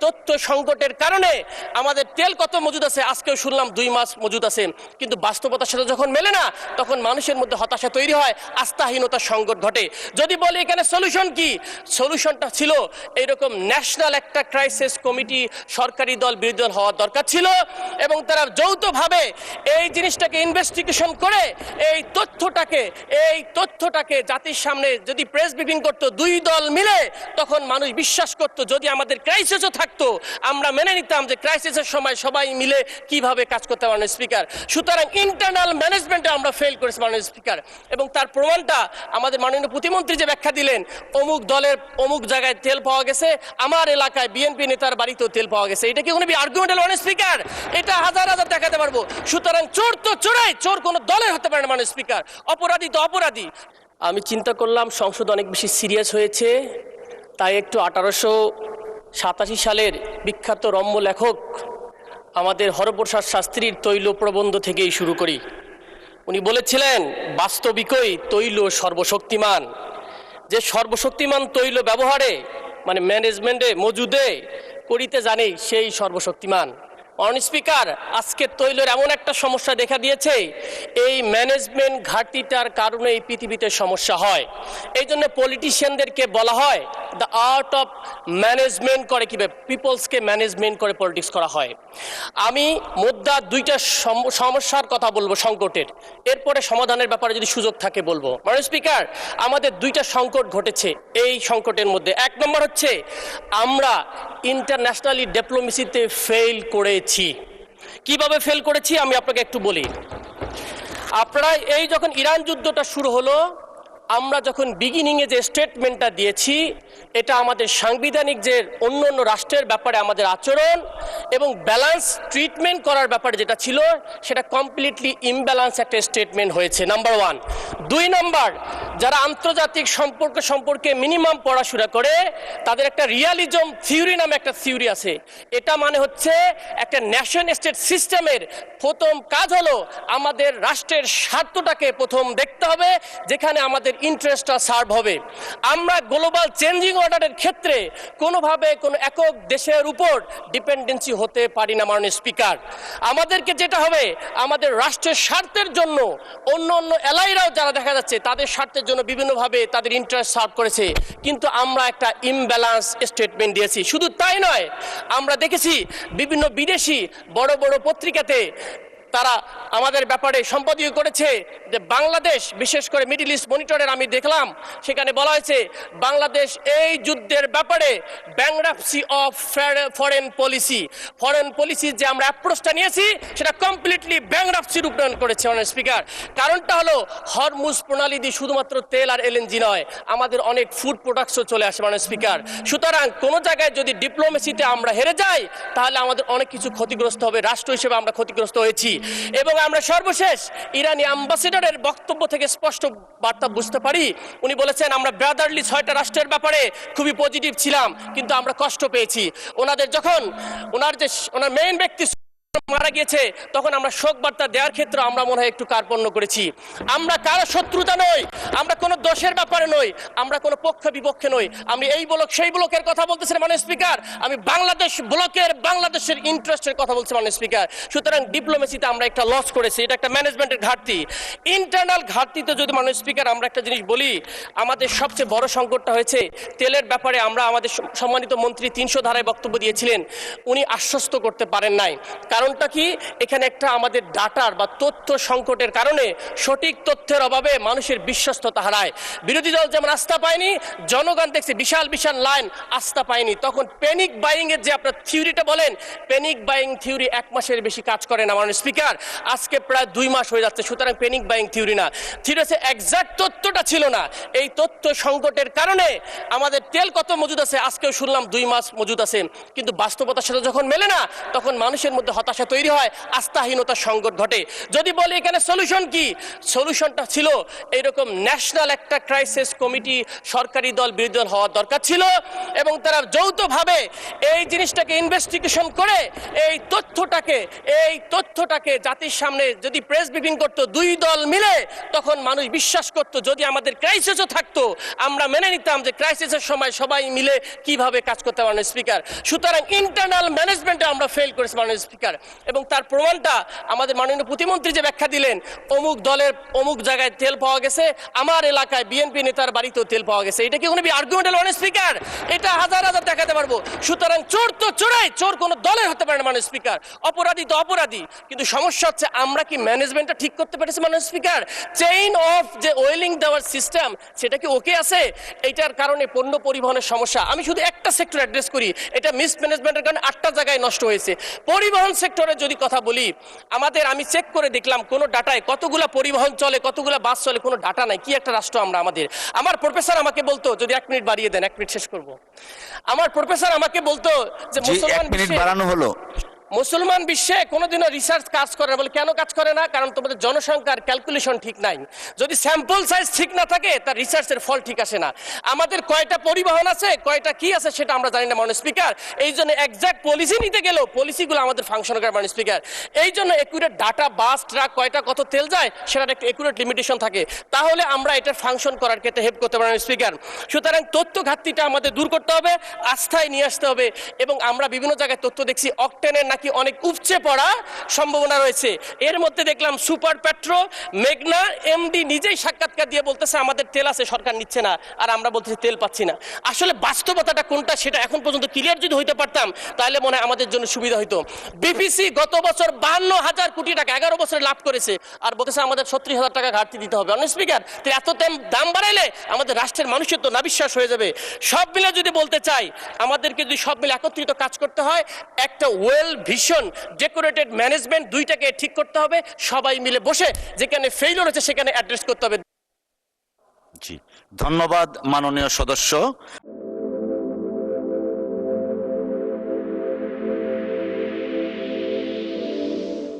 তথ্য সংকটের কারণে আমাদের তেল কত মজুদ আছে আজকেও শুনলাম 2 মাস মজুদ আছে, কিন্তু বাস্তবতার সাথে যখন মেলে না তখন মানুষের মধ্যে হতাশা তৈরি হয়, আস্থাহীনতার সংকট ঘটে। যদি বলি এখানে সলিউশন কি, সলিউশনটা ছিল এইরকম ন্যাশনাল একটা ক্রাইসিস কমিটি সরকারি দল বিরোধী দল হওয়ার দরকার ছিল, এবং তারা যৌথভাবে এই জিনিসটাকে ইনভেস্টিগেশন করে এই তথ্যটাকে জাতির সামনে যদি প্রেস ব্রিফিং করতো 2 দল মিলে, তখন মানুষ বিশ্বাস করতো যদি আমাদের ক্রাইসিসও থাকতো আমরা মেনে নিতাম যে ক্রাইসিসের সময় সবাই মিলে কিভাবে কাজ করতে পারেন স্পিকার। সুতরাং ইন্টারনাল ম্যানেজমেন্টে আমরা ফেল করেছি মাননীয় স্পিকার, এবং তার প্রমাণটা আমাদের মাননীয় প্রতিমন্ত্রী যে ব্যাখ্যা দিলেন, অমুক দলের অমুক জায়গায় তেল পাওয়া গেছে, আমার এলাকায় বিএনপি নেতার বাড়িতেও তেল পাওয়া গেছে, এটা কি কোনো আর্গুমেন্ট মাননীয় স্পিকার? এটা হাজার হাজার দেখাতে পারবো। সুতরাং চোর তো চোরাই, চোর কোনো দলের হতে পারে না মাননীয় স্পিকার, অপরাধী তো অপরাধী। আমি চিন্তা করলাম সংসদ অনেক বেশি সিরিয়াস হয়েছে, তাই একটু 1887 সালের বিখ্যাত রম্য লেখক আমাদের হরপ্রসাদ শাস্ত্রীর তৈল প্রবন্ধ থেকেই শুরু করি। উনি বলেছিলেন, বাস্তবিকই তৈল সর্বশক্তিমান, যে সর্বশক্তিমান তৈল ব্যবহারে মানে ম্যানেজমেন্টে মজুদে করিতে জানে সেই সর্বশক্তিমান। মাননীয় স্পিকার, আজকে তৈলের এমন একটা সমস্যা দেখা দিয়েছে, এই ম্যানেজমেন্ট ঘাটতিটার কারণে এই পৃথিবীতে সমস্যা হয়। এই জন্য পলিটিশিয়ানদেরকে বলা হয় দ্য আর্ট অফ ম্যানেজমেন্ট করে, কীভাবে পিপলসকে ম্যানেজমেন্ট করে পলিটিক্স করা হয়। আমি মুদ্রা 2টা সমস্যার কথা বলবো সংকটের, এরপরে সমাধানের ব্যাপারে যদি সুযোগ থাকে বলবো। মাননীয় স্পিকার, আমাদের 2টা সংকট ঘটেছে এই সংকটের মধ্যে। 1 নম্বর হচ্ছে আমরা ইন্টারন্যাশনালি ডিপ্লোমেসিতে ফেল করেছি। কিভাবে ফেল করেছি আমি আপনাকে একটু বলি। আপনারা এই যখন ইরান যুদ্ধটা শুরু হলো, আমরা যখন বিগিনিংয়ে যে স্টেটমেন্টটা দিয়েছি, এটা আমাদের সাংবিধানিক যে অন্য অন্য রাষ্ট্রের ব্যাপারে আমাদের আচরণ এবং ব্যালেন্স ট্রিটমেন্ট করার ব্যাপারে যেটা ছিল, সেটা কমপ্লিটলি ইমব্যালেন্স একটা স্টেটমেন্ট হয়েছে, নাম্বার 1। 2 নম্বর, যারা আন্তর্জাতিক সম্পর্কে মিনিমাম পড়াশোনা করে তাদের একটা রিয়ালিজম থিওরি নামে একটা থিওরি আছে। এটা মানে হচ্ছে একটা ন্যাশন স্টেট সিস্টেমের প্রথম কাজ হলো আমাদের রাষ্ট্রের স্বার্থটাকে প্রথম দেখতে হবে, যেখানে আমাদের ইন্টারেস্টটা সার্ভ হবে। আমরা গ্লোবাল চেঞ্জিং অর্ডারের ক্ষেত্রে কোনোভাবে কোনো একক দেশের উপর ডিপেন্ডেন্সি হতে পারি না মাননীয় স্পিকার। আমাদেরকে যেটা হবে, আমাদের রাষ্ট্রের স্বার্থের জন্য অন্য অন্য এলাইরাও যারা দেখা যাচ্ছে তাদের স্বার্থের জন্য বিভিন্নভাবে তাদের ইন্টারেস্ট সার্ভ করেছে, কিন্তু আমরা একটা ইমব্যালেন্স স্টেটমেন্ট দিয়েছি। শুধু তাই নয়, আমরা দেখেছি বিভিন্ন বিদেশি বড় বড় পত্রিকাতে তারা আমাদের ব্যাপারে সম্পাদকীয় করেছে যে বাংলাদেশ, বিশেষ করে মিডল ইস্ট মনিটরের আমি দেখলাম, সেখানে বলা হয়েছে বাংলাদেশ এই যুদ্ধের ব্যাপারে ব্যাংকরাপসি অফ ফরেন পলিসি যে আমরা অ্যাপ্রোচটা নিয়েছি সেটা কমপ্লিটলি ব্যাংকরাপসি রূপায়ণ করেছে মাননীয় স্পিকার। কারণটা হলো হরমুজ প্রণালী দিয়ে শুধুমাত্র তেল আর এলএনজি নয়, আমাদের অনেক ফুড প্রোডাক্টসও চলে আসে মাননীয় স্পিকার। সুতরাং কোনো জায়গায় যদি ডিপ্লোমেসিতে আমরা হেরে যাই তাহলে আমাদের অনেক কিছু ক্ষতিগ্রস্ত হবে, রাষ্ট্র হিসেবে আমরা ক্ষতিগ্রস্ত হয়েছি। এবং আমরা সর্বশেষ ইরানি অ্যাম্বাসেডরের বক্তব্য থেকে স্পষ্ট বার্তা বুঝতে পারি, উনি বলেছেন আমরা ব্রাদারলি 6টা রাষ্ট্রের ব্যাপারে খুবই পজিটিভ ছিলাম, কিন্তু আমরা কষ্ট পেয়েছি। ওনার মেইন ব্যক্তি মারা গিয়েছে, তখন আমরা শোক বার্তা দেওয়ার ক্ষেত্রে আমরা মনে হয় একটু কার্পণ্য করেছি। আমরা কারো শত্রুতা নই, আমরা কোনো দোষের ব্যাপারে নই, আমরা কোনো পক্ষ বিপক্ষে নই। আমি এই ব্লক সেই ব্লকের কথা বলতেছি মাননীয় স্পিকার, আমি বাংলাদেশ ব্লকের বাংলাদেশের ইন্টারেস্টের কথা বলছি মাননীয় স্পিকার। সুতরাং ডিপ্লোমেসিতে আমরা একটা লস করেছি, এটা একটা ম্যানেজমেন্টের ঘাটতি। ইন্টারনাল ঘাটতিতে যদি মাননীয় স্পিকার আমরা একটা জিনিস বলি, আমাদের সবচেয়ে বড় সংকটটা হয়েছে তেলের ব্যাপারে। আমরা আমাদের সম্মানিত মন্ত্রী 300 ধারায় বক্তব্য দিয়েছিলেন, উনি আশ্বস্ত করতে পারেন নাই। কারণটা কি, এখানে একটা আমাদের ডাটার বা তথ্য সংকটের কারণে সঠিক তথ্যের অভাবে মানুষের বিশ্বস্ততা হারায়। বিরোধী দল যেমন আস্থা পায়নি, জনগণ দেখছে বিশাল বিশাল লাইন, আস্থা পায়নি। তখন প্যানিক বাইং এর যে আপনার থিওরিটা বলেন, প্যানিক বাইং থিওরি 1 মাসের বেশি কাজ করে না মাননীয় স্পিকার, আজকে প্রায় 2 মাস হয়ে যাচ্ছে। সুতরাং প্যানিক বাইং থিওরি না, থিওরি হচ্ছে এক্সাক্ট তথ্যটা ছিল না। এই তথ্য সংকটের কারণে আমাদের তেল কত মজুদ আছে আজকেও শুনলাম 2 মাস মজুদ আছে, কিন্তু বাস্তবতার সাথে যখন মেলে না তখন মানুষের মধ্যে হতাশা প্রত্যাশা তৈরি হয়, আস্থাহীনতার সংকট ঘটে। যদি বলি এখানে সলিউশন কি, সলিউশনটা ছিল এইরকম ন্যাশনাল একটা ক্রাইসিস কমিটি সরকারি দল বিরোধী দল হওয়ার দরকার ছিল, এবং তারা যৌথভাবে এই জিনিসটাকে ইনভেস্টিগেশন করে এই তথ্যটাকে জাতির সামনে যদি প্রেস ব্রিফিং করতো দুই দল মিলে, তখন মানুষ বিশ্বাস করতো যদি আমাদের ক্রাইসিসও থাকতো আমরা মেনে নিতাম যে ক্রাইসিসের সময় সবাই মিলে কিভাবে কাজ করতে পারেন স্পিকার। সুতরাং ইন্টারনাল ম্যানেজমেন্টে আমরা ফেল করেছি মাননীয় স্পিকার, এবং তার প্রমাণটা আমাদের মাননীয় প্রতিমন্ত্রী যে ব্যাখ্যা দিলেন, অমুক দলের অমুক জায়গায় তেল পাওয়া গেছে, আমার এলাকায় বিএনপি নেতার বাড়িতেও তেল পাওয়া গেছে, এটা কি কোনো আর্গুমেন্ট হলো মাননীয় স্পিকার? এটা হাজার হাজার দেখাতে পারবো। সুতরাং চোর তো চোরাই, চোর কোনো দলের হতে পারে না মাননীয় স্পিকার, অপরাধী তো অপরাধী। কিন্তু সমস্যা হচ্ছে আমরা কি ম্যানেজমেন্টটা ঠিক করতে পেরেছি মাননীয় স্পিকার? চেইন অফ যে ওয়েলিং দেওয়ার সিস্টেম সেটা কি ওকে আছে? এইটার কারণে পণ্য পরিবহনের সমস্যা। আমি শুধু একটা সেক্টর অ্যাড্রেস করি, এটা মিসম্যানেজমেন্টের কারণে 8টা জায়গায় নষ্ট হয়েছে। পরিবহন সেক্টরে যদি কথা বলি, আমি চেক করে দেখলাম কোনো ডাটায় কতগুলা পরিবহন চলে, কতগুলা বাস চলে, কোনো ডাটা নাই। কি একটা রাষ্ট্র আমরা আমাদের। আমার প্রফেসর আমাকে বলতো, যদি 1 মিনিট বাড়িয়ে দেন, 1 মিনিট শেষ করব। আমার প্রফেসর আমাকে বলতো যে মুসলমান বিশ্বে কোনোদিনও রিসার্চ কাজ করে না। বলে কেন কাজ করে না? কারণ তোমাদের জনসংখ্যার ক্যালকুলেশন ঠিক নাই। যদি স্যাম্পল সাইজ ঠিক না থাকে তার রিসার্চের ফল ঠিক আসে না। আমাদের কয়টা পরিবহন আছে, কয়টা কি আছে সেটা আমরা জানি না মাননীয় স্পিকার। এই জন্য এক্সাক্ট পলিসি নিতে গেলেও পলিসিগুলো আমাদের ফাংশন করে মাননীয় স্পিকার। এই জন্য একুরেট ডাটা, বাস, ট্রাক কয়টা কত তেল যায় সেটার একটা একুরেট লিমিটেশন থাকে, তাহলে আমরা এটার ফাংশন করার ক্ষেত্রে হেল্প করতে পারি মাননীয় স্পিকার। সুতরাং তথ্য ঘাটতিটা আমাদের দূর করতে হবে, আস্থায় নিয়ে আসতে হবে। এবং আমরা বিভিন্ন জায়গায় তথ্য দেখছি অকটেনের নাকি অনেক উপচে পড়া সম্ভাবনা রয়েছে। এর মধ্যে দেখলাম সুপার পেট্রো, মেঘনা এমডি নিজেই সাক্ষাৎকার দিয়ে বলতেছে আমাদের তেল আছে, সরকার নিচ্ছে না, আর আমরা বলতেছি তেল পাচ্ছি না। আসলে বাস্তবতাটা কোনটা সেটা এখন পর্যন্ত ক্লিয়ার যদি হইতে পারতাম তাহলে মনে হয় আমাদের জন্য সুবিধা হইতো। বিপিসি গত বছর 52,000 কোটি টাকা 11 বছরে লাভ করেছে, আর বলতেছে আমাদের 36,000 টাকা ঘাটতি দিতে হবে। অনেক স্পিকার, এত দাম বাড়াইলে আমাদের রাষ্ট্রের মানুষের তো নাবিশ্বাস হয়ে যাবে। সব মিলে যদি বলতে চাই, আমাদেরকে যদি সব মিলে একত্রিত কাজ করতে হয়, একটা ওয়েল ভিশন ডেকোরেটেড ম্যানেজমেন্ট, দুইটাকে ঠিক করতে হবে। সবাই মিলে বসে যেখানে ফেইলিওর হচ্ছে সেখানে অ্যাড্রেস করতে হবে। জি, ধন্যবাদ মাননীয় সদস্য।